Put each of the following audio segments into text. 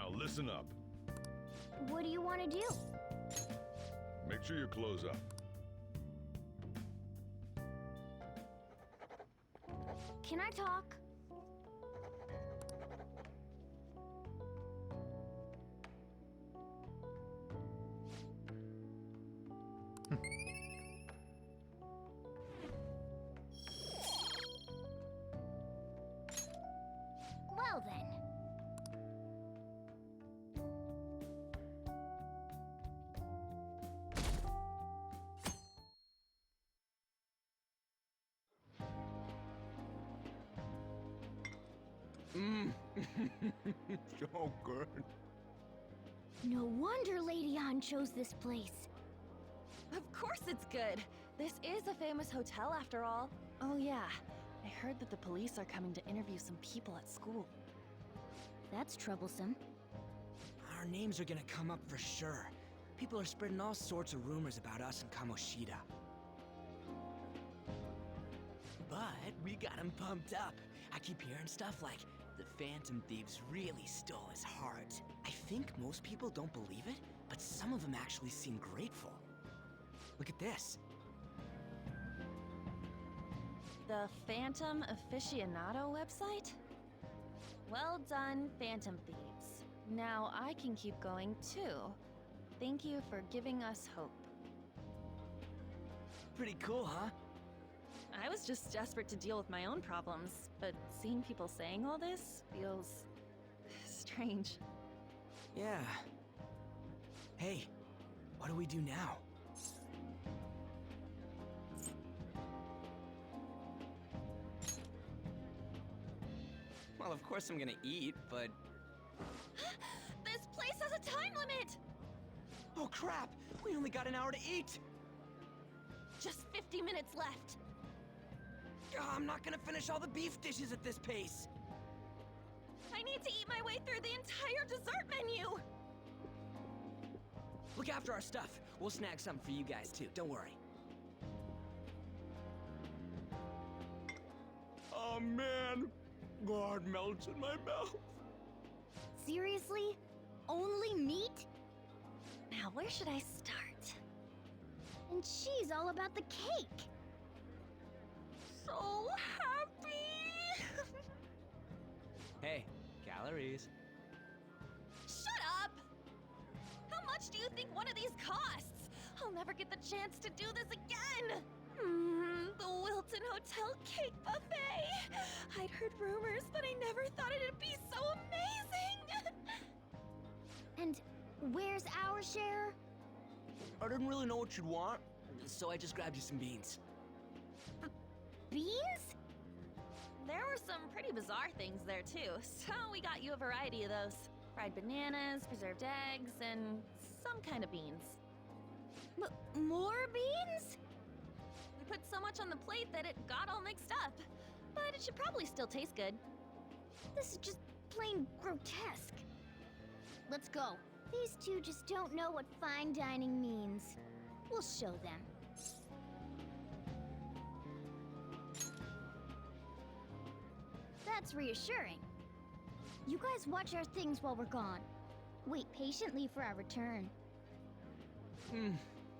Now listen up. What do you want to do? Make sure your clothes up. Can I talk? Well then. So good. No wonder Lady Ann chose this place. Of course it's good. This is a famous hotel after all. Oh yeah, I heard that the police are coming to interview some people at school. That's troublesome. Our names are gonna come up for sure. People are spreading all sorts of rumors about us and Kamoshida. But we got him pumped up. I keep hearing stuff like, the Phantom Thieves really stole his heart. I think most people don't believe it, but some of them actually seem grateful. Look at this. The Phantom Aficionado website? Well done, Phantom Thieves. Now I can keep going too. Thank you for giving us hope. Pretty cool, huh? I was just desperate to deal with my own problems, but seeing people saying all this feels strange. Yeah. Hey, what do we do now? Well, of course I'm gonna eat, but... This place has a time limit! Oh crap! We only got an hour to eat! Just 50 minutes left. I'm not gonna finish all the beef dishes at this pace! I need to eat my way through the entire dessert menu! Look after our stuff. We'll snag something for you guys too, don't worry. Oh man, God melts in my mouth. Seriously? Only meat? Now, where should I start? And she's all about the cake. So happy! Hey, calories. Shut up! How much do you think one of these costs? I'll never get the chance to do this again! The Wilton Hotel Cake Buffet! I'd heard rumors, but I never thought it'd be so amazing! And where's our share? I didn't really know what you'd want, so I just grabbed you some beans. Beans? There were some pretty bizarre things there too, so we got you a variety of those. Fried bananas, preserved eggs, and some kind of beans. More beans? We put so much on the plate that it got all mixed up, but it should probably still taste good. This is just plain grotesque. Let's go. These two just don't know what fine dining means. We'll show them. That's reassuring. You guys watch our things while we're gone. Wait patiently for our return.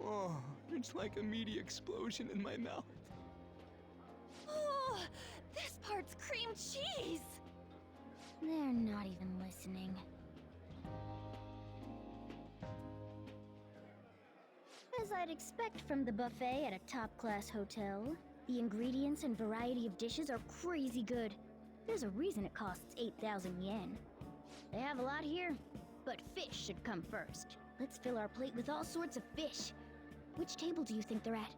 Oh, it's like a meaty explosion in my mouth. Oh, this part's cream cheese! They're not even listening. As I'd expect from the buffet at a top-class hotel, the ingredients and variety of dishes are crazy good. There's a reason it costs 8,000 yen. They have a lot here, but fish should come first. Let's fill our plate with all sorts of fish. Which table do you think they're at?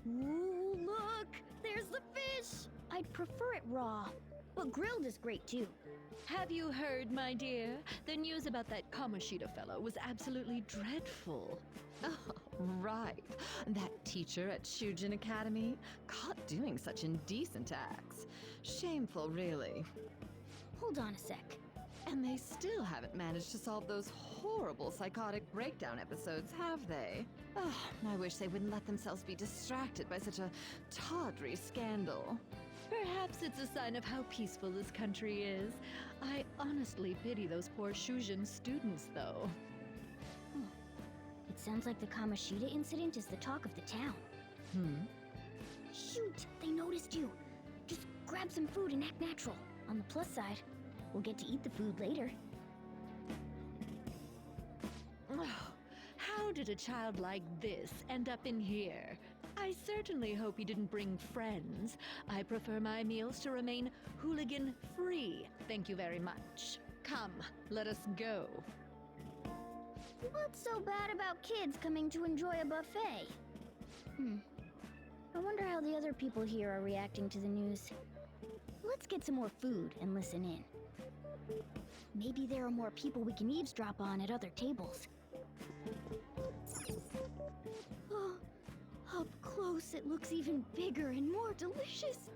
Ooh, look! There's the fish! I'd prefer it raw, but grilled is great too. Have you heard, my dear? The news about that Kamoshida fellow was absolutely dreadful. Oh, right. That teacher at Shujin Academy, caught doing such indecent acts. Shameful, really. Hold on a sec. And they still haven't managed to solve those horrible psychotic breakdown episodes, have they? Oh, I wish they wouldn't let themselves be distracted by such a tawdry scandal. Perhaps it's a sign of how peaceful this country is. I honestly pity those poor Shujin students, though. It sounds like the Kamoshida incident is the talk of the town. Shoot, they noticed you. Just grab some food and act natural. On the plus side, we'll get to eat the food later. Oh, how did a child like this end up in here? I certainly hope he didn't bring friends. I prefer my meals to remain hooligan-free. Thank you very much. Come, let us go. What's so bad about kids coming to enjoy a buffet? I wonder how the other people here are reacting to the news. Let's get some more food and listen in. Maybe there are more people we can eavesdrop on at other tables. Oh, up close it looks even bigger and more delicious.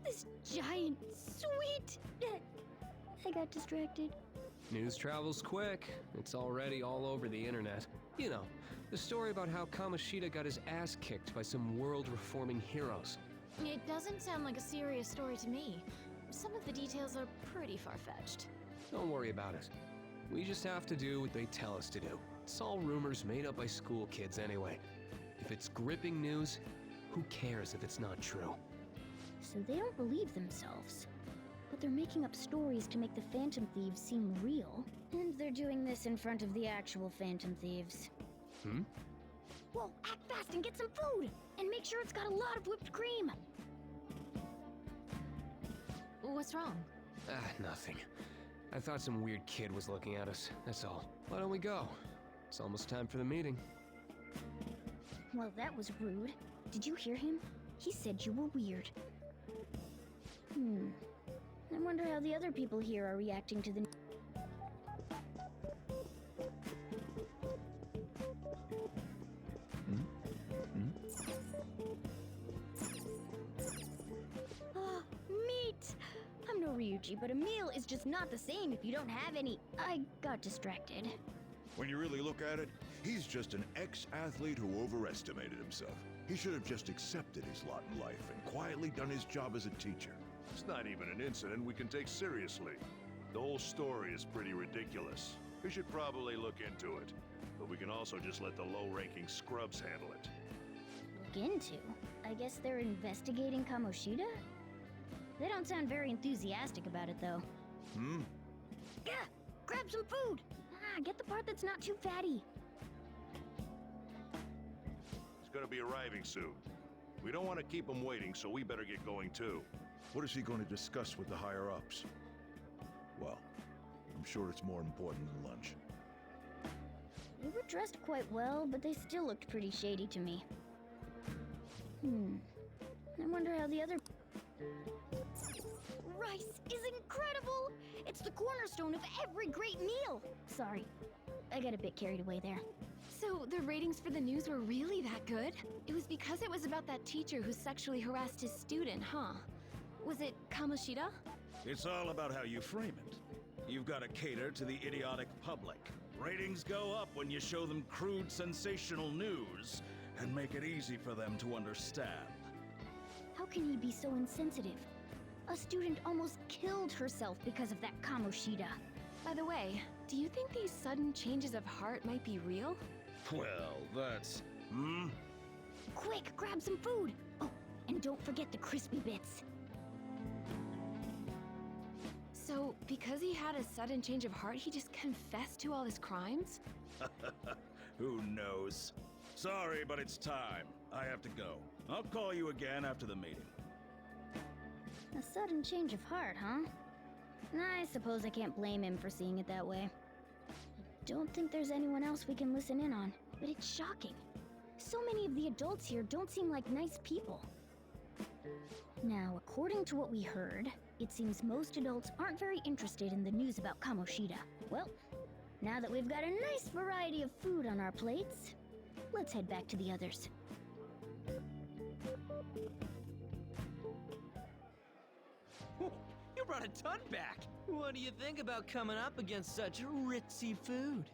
This giant sweet... I got distracted. News travels quick. It's already all over the internet. You know, the story about how Kamoshida got his ass kicked by some world-reforming heroes. It doesn't sound like a serious story to me. Some of the details are pretty far-fetched. Don't worry about it. We just have to do what they tell us to do. It's all rumors made up by school kids anyway. If it's gripping news, who cares if it's not true? So they don't believe themselves. But they're making up stories to make the Phantom Thieves seem real. And they're doing this in front of the actual Phantom Thieves. Whoa, act fast and get some food! And make sure it's got a lot of whipped cream! What's wrong? Nothing. I thought some weird kid was looking at us, that's all. Why don't we go? It's almost time for the meeting. Well, that was rude. Did you hear him? He said you were weird. I wonder how the other people here are reacting to the... Ah, meat! I'm no Ryuji, but a meal is just not the same if you don't have any... I got distracted. When you really look at it, he's just an ex-athlete who overestimated himself. He should have just accepted his lot in life and quietly done his job as a teacher. It's not even an incident we can take seriously. The whole story is pretty ridiculous. We should probably look into it. But we can also just let the low-ranking scrubs handle it. Look into? I guess they're investigating Kamoshida? They don't sound very enthusiastic about it, though. Yeah, grab some food! Get the part that's not too fatty. He's gonna be arriving soon. We don't want to keep him waiting, so we better get going too. What is he going to discuss with the higher-ups? Well, I'm sure it's more important than lunch. They were dressed quite well, but they still looked pretty shady to me. I wonder how the other... Rice is incredible! It's the cornerstone of every great meal! Sorry, I got a bit carried away there. So the ratings for the news were really that good? It was because it was about that teacher who sexually harassed his student, huh? Was it Kamoshida? It's all about how you frame it. You've got to cater to the idiotic public. Ratings go up when you show them crude, sensational news and make it easy for them to understand. How can he be so insensitive? A student almost killed herself because of that Kamoshida. By the way, do you think these sudden changes of heart might be real? Well, that's... Quick, grab some food! Oh, and don't forget the crispy bits. So, because he had a sudden change of heart, he just confessed to all his crimes? Who knows? Sorry, but it's time. I have to go. I'll call you again after the meeting. A sudden change of heart, huh? I suppose I can't blame him for seeing it that way. I don't think there's anyone else we can listen in on, but it's shocking. So many of the adults here don't seem like nice people. Now, according to what we heard, it seems most adults aren't very interested in the news about Kamoshida. Well, now that we've got a nice variety of food on our plates, let's head back to the others. You brought a ton back! What do you think about coming up against such ritzy food?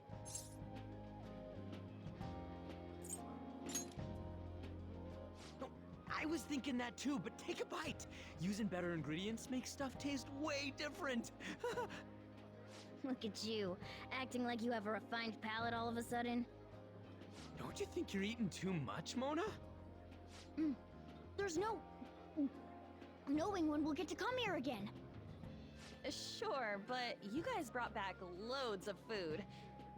I was thinking that too, but take a bite. Using better ingredients makes stuff taste way different. Look at you, acting like you have a refined palate all of a sudden. Don't you think you're eating too much, Mona? There's no knowing when we'll get to come here again. Sure, but you guys brought back loads of food.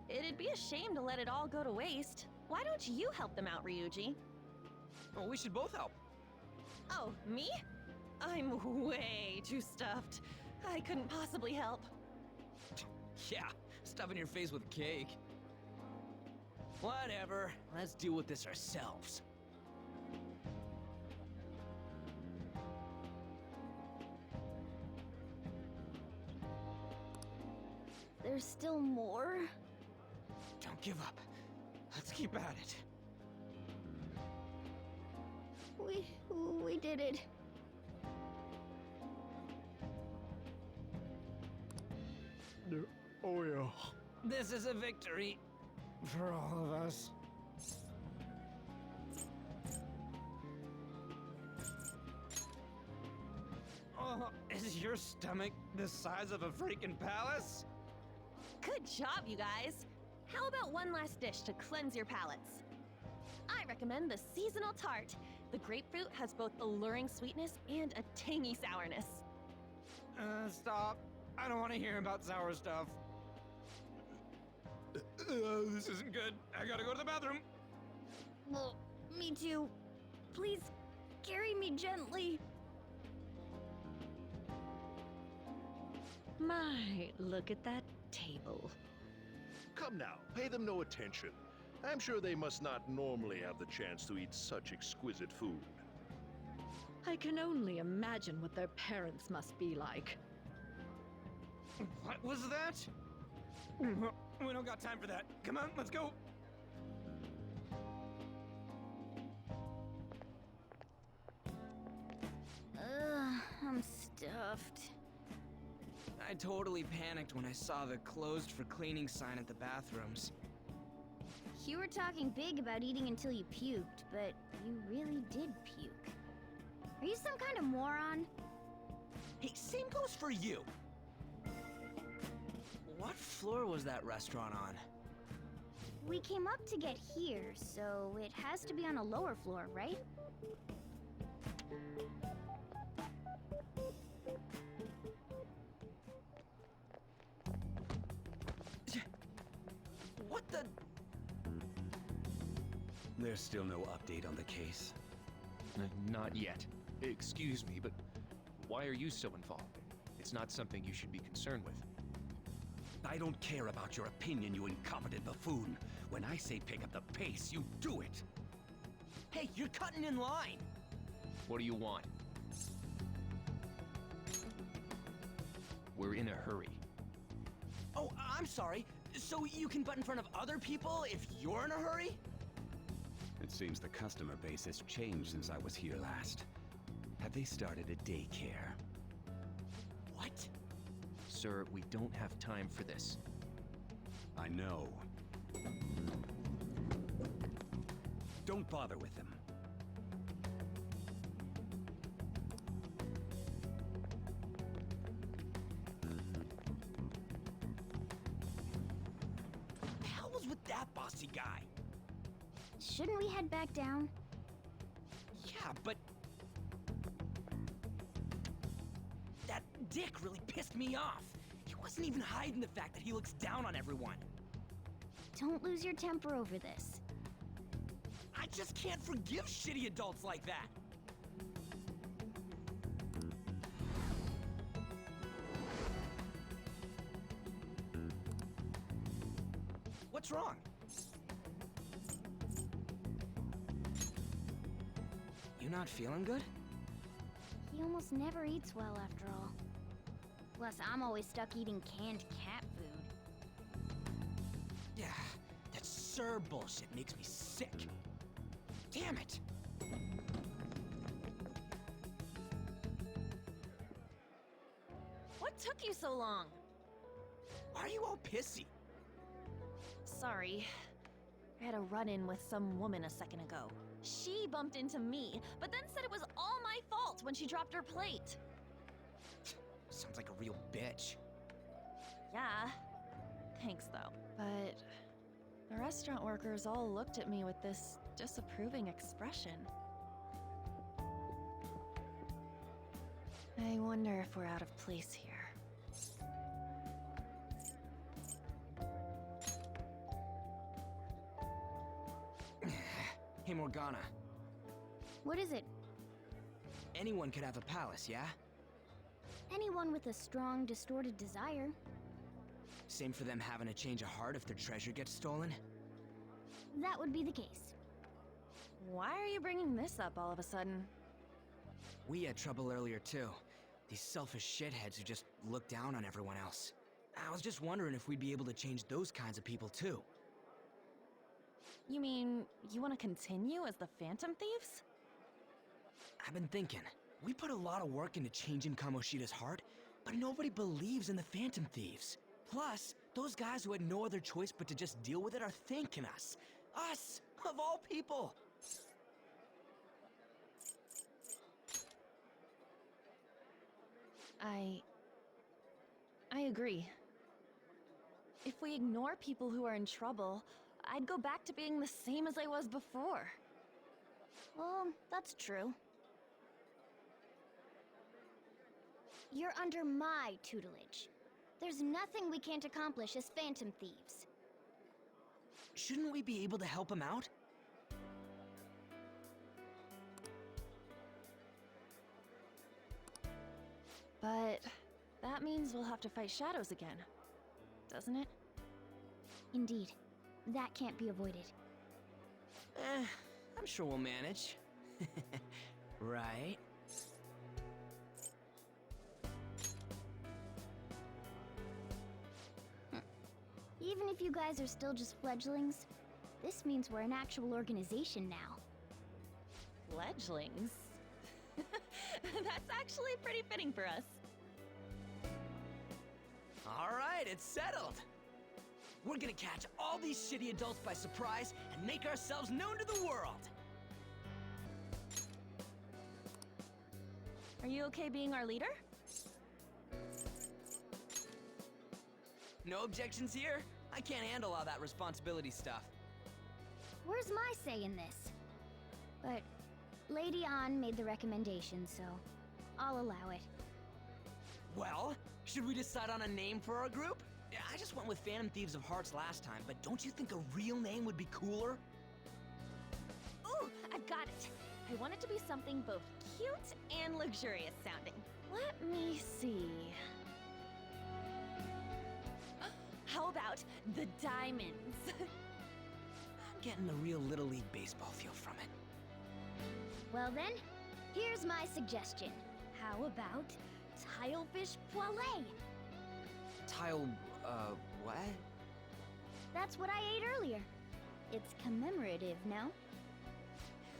It'd be a shame to let it all go to waste. Why don't you help them out, Ryuji? Oh, we should both help. Oh, me? I'm way too stuffed. I couldn't possibly help. Yeah, stuffing your face with cake. Whatever, let's deal with this ourselves. There's still more? Don't give up. Let's keep at it. We did it. Oh, yeah. This is a victory for all of us. Oh, is your stomach the size of a freaking palace? Good job, you guys. How about one last dish to cleanse your palates? I recommend the seasonal tart. The grapefruit has both alluring sweetness and a tangy sourness. Stop. I don't want to hear about sour stuff. This isn't good. I gotta go to the bathroom. Well, me too. Please, carry me gently. My, look at that table. Come now, pay them no attention. I'm sure they must not normally have the chance to eat such exquisite food. I can only imagine what their parents must be like. What was that? We don't got time for that. Come on, let's go. I'm stuffed. I totally panicked when I saw the closed for cleaning sign at the bathrooms. You were talking big about eating until you puked, but you really did puke. Are you some kind of moron? Hey, same goes for you. What floor was that restaurant on? We came up to get here, so it has to be on a lower floor, right? What the? There's still no update on the case. Not yet. Excuse me, but why are you so involved? It's not something you should be concerned with. I don't care about your opinion, you incompetent buffoon. When I say pick up the pace, you do it. Hey, you're cutting in line. What do you want? We're in a hurry. Oh, I'm sorry. So you can butt in front of other people if you're in a hurry? It seems the customer base has changed since I was here last. Have they started a daycare? What? Sir, we don't have time for this. I know. Don't bother with them. The hell was with that bossy guy? Shouldn't we head back down? Yeah, but... that dick really pissed me off. He wasn't even hiding the fact that he looks down on everyone. Don't lose your temper over this. I just can't forgive shitty adults like that. What's wrong? You not feeling good? He almost never eats well after all. Plus, I'm always stuck eating canned cat food. Yeah, that Sir bullshit makes me sick. Damn it! What took you so long? Why are you all pissy? Sorry. I had a run-in with some woman a second ago. She bumped into me, but then said it was all my fault. when she dropped her plate. Sounds like a real bitch. Yeah. Thanks, though. But the restaurant workers all looked at me with this disapproving expression. I wonder if we're out of place here. Hey, Morgana. What is it? Anyone could have a palace, yeah? Anyone with a strong, distorted desire. Same for them having a change of heart if their treasure gets stolen? That would be the case. Why are you bringing this up all of a sudden? We had trouble earlier, too. These selfish shitheads who just look down on everyone else. I was just wondering if we'd be able to change those kinds of people, too. You mean, you want to continue as the Phantom Thieves? I've been thinking. We put a lot of work into changing Kamoshida's heart, but nobody believes in the Phantom Thieves. Plus, those guys who had no other choice but to just deal with it are thanking us. Us, of all people! I agree. If we ignore people who are in trouble, I'd go back to being the same as I was before. Well, that's true. You're under my tutelage. There's nothing we can't accomplish as Phantom Thieves. Shouldn't we be able to help him out? But that means we'll have to fight shadows again, doesn't it? Indeed. That can't be avoided. I'm sure we'll manage. Right? Even if you guys are still just fledglings, this means we're an actual organization now. Fledglings? That's actually pretty fitting for us. Alright, it's settled! We're gonna catch all these shitty adults by surprise and make ourselves known to the world! Are you okay being our leader? No objections here? I can't handle all that responsibility stuff. Where's my say in this? But Lady An made the recommendation, so I'll allow it. Well, should we decide on a name for our group? I just went with Phantom Thieves of Hearts last time, but don't you think a real name would be cooler? Ooh, I've got it. I want it to be something both cute and luxurious sounding. Let me see. How about the Diamonds? I'm getting a real Little League Baseball feel from it. Well then, here's my suggestion. How about Tilefish Poêlée? What? That's what I ate earlier. It's commemorative, no?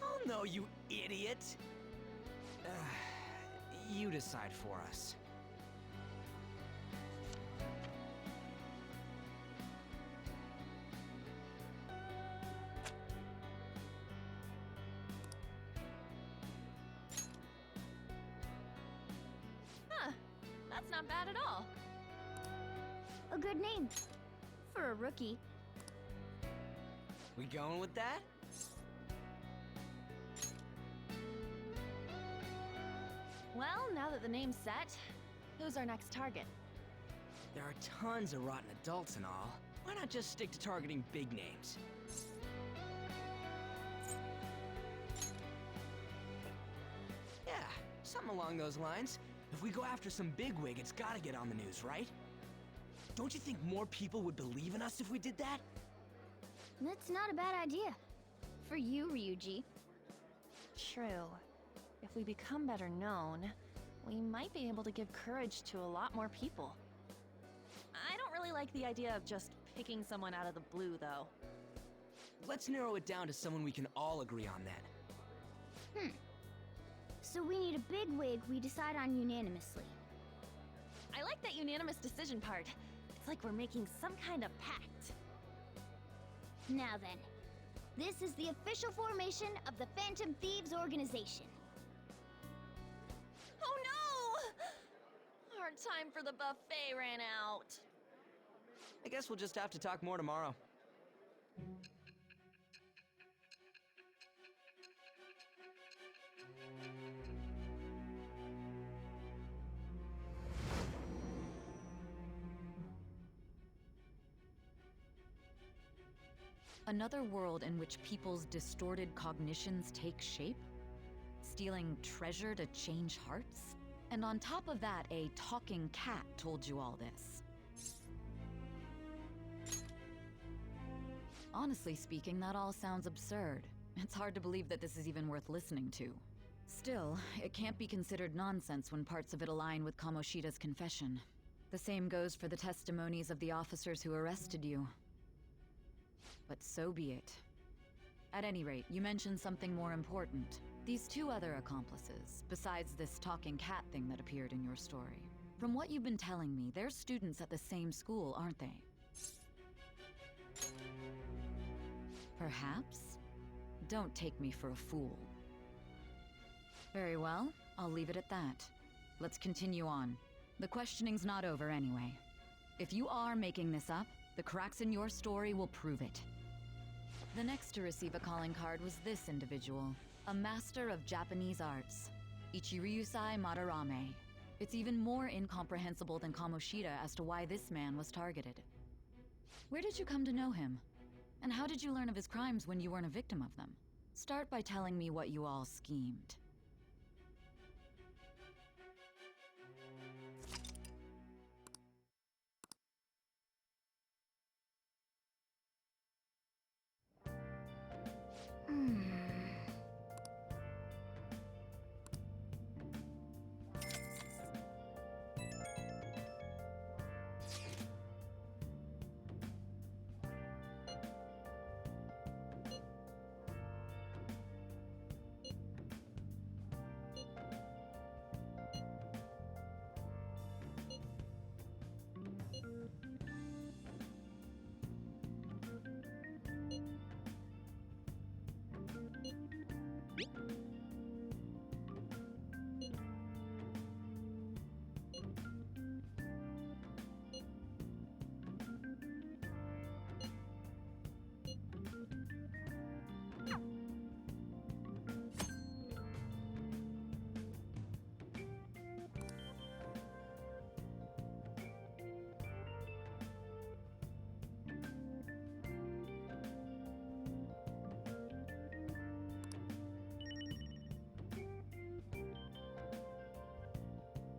Oh no, you idiot! You decide for us. Huh, that's not bad at all. A good name. For a rookie. We going with that? Well, now that the name's set, who's our next target? There are tons of rotten adults and all. Why not just stick to targeting big names? Yeah, something along those lines. If we go after some bigwig, it's gotta get on the news, right? Don't you think more people would believe in us if we did that? That's not a bad idea. For you, Ryuji. True. If we become better known, we might be able to give courage to a lot more people. I don't really like the idea of just picking someone out of the blue, though. Let's narrow it down to someone we can all agree on then. So we need a big wig we decide on unanimously. I like that unanimous decision part. It's like we're making some kind of pact. Now then, this is the official formation of the Phantom Thieves organization. time for the buffet ran out. I guess we'll just have to talk more tomorrow. Another world in which people's distorted cognitions take shape? Stealing treasure to change hearts? And on top of that, a talking cat told you all this. Honestly speaking, that all sounds absurd. It's hard to believe that this is even worth listening to. Still, it can't be considered nonsense when parts of it align with Kamoshida's confession. The same goes for the testimonies of the officers who arrested you. But so be it. At any rate, you mentioned something more important. These two other accomplices, besides this talking cat thing that appeared in your story. From what you've been telling me, they're students at the same school, aren't they? Perhaps? Don't take me for a fool. Very well, I'll leave it at that. Let's continue on. The questioning's not over anyway. If you are making this up, the cracks in your story will prove it. The next to receive a calling card was this individual, a master of Japanese arts, Ichiryusai Madarame. It's even more incomprehensible than Kamoshida as to why this man was targeted. Where did you come to know him? And how did you learn of his crimes when you weren't a victim of them? Start by telling me what you all schemed.